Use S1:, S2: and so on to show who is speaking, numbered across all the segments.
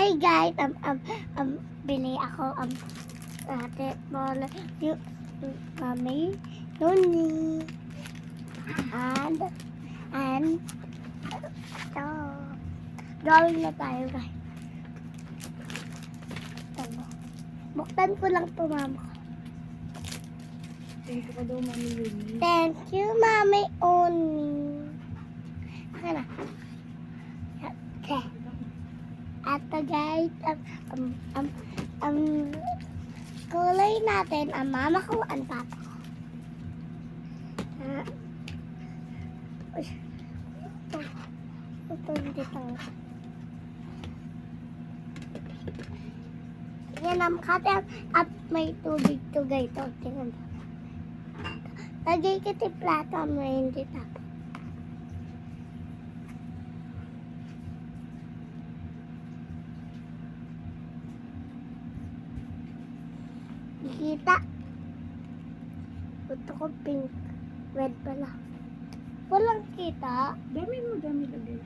S1: Hi guys, bili ako ate bola yung mami Noni and ito drawing na tayo guys. Ito, buktan ko lang po mama ko.
S2: Thank you ka daw, Mami Yumi.
S1: Thank you mami Oni. Okay na. Okay. Ato guys, kulay natin ang mama ko, ang papa ko. Ito hindi tanga. Yan ang kate at may tubig to guys. Tingnan mo. Lagay kita plato mo hindi tapos. Kita. Gusto ko pink. Red pala. Walang kita.
S2: Dami mo, dami lagi.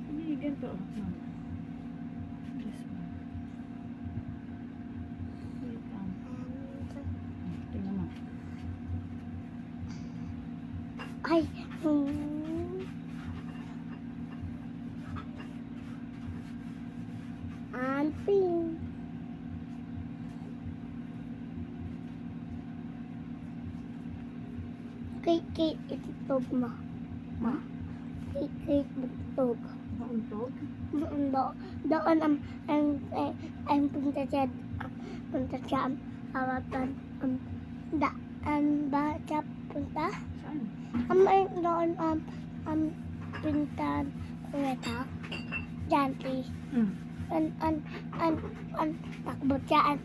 S2: Hindi, ganito. Mama. This one. Wait, tingnan mo.
S1: Ay. And pink. Kate, itutog mo.
S2: Ma?
S1: Kate, itutog.
S2: Mauntog?
S1: Doon ang punta siya, hawatan, baca punta.
S2: Saan?
S1: Doon, pintan, kuweta, janti, takbo siya,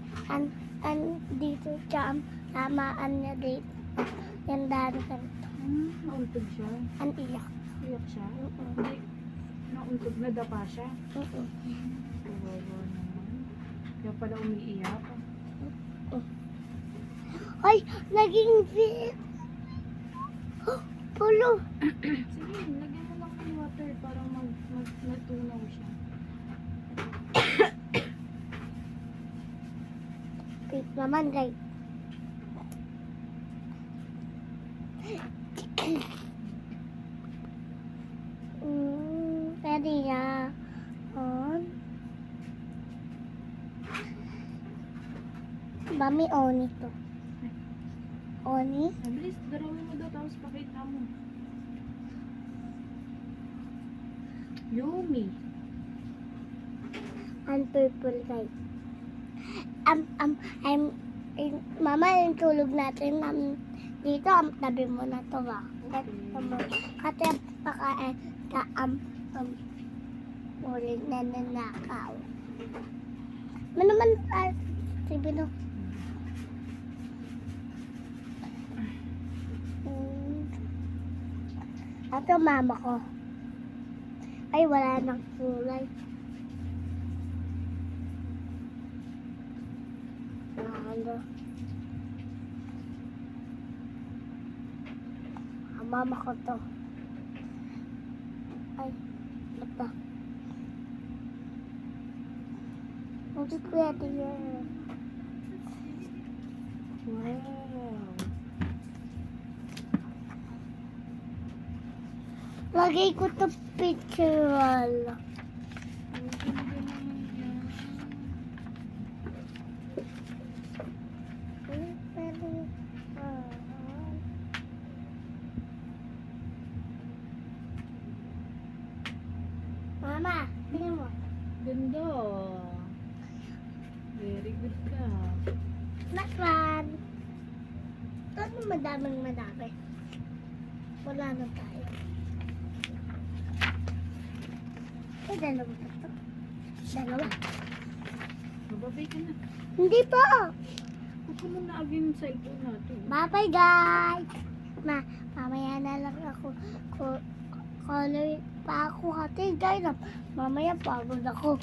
S1: dito siya, tamaan niya dito. Yan daan ka rito.
S2: Nauntog siya?
S1: Ang iyak.
S2: Iyak siya? Hindi. Nauntog na dapa siya? Kawawa naman. Kaya pala umiiyak.
S1: Ay, naging fit. Pulo.
S2: Sige, lagyan mo lang ng water para natunaw siya.
S1: Fit naman, guys. Pwede na. Mami, Oni to. Oni?
S2: Mabilis, darawin mo daw tapos pakita mo. Yumi.
S1: And purple, guys. Mama, yung tulog natin, dito, tabi mo na to ba? Kasi pakain ka, ulit na nanakaw. Manaman, sabi no. Ito mama ko. Ay, wala nang kulay. Ano? Ang mama ko to. Ay, bata. Hindi pwede yan.
S2: Wow.
S1: Lagay ko to picture wall. Mama, tingnan mo.
S2: Ganda. Very good ka.
S1: Next one. Ito madaming madami. Wala na tayo. Ay, dalawa pa ito. Dalawa.
S2: Mababay ka na.
S1: Hindi po.
S2: Huwag ko muna agin sa ito natin.
S1: Bye-bye, guys. Mamaya na lang ako. Color pa ako hati, guys. Mamaya pagod ako.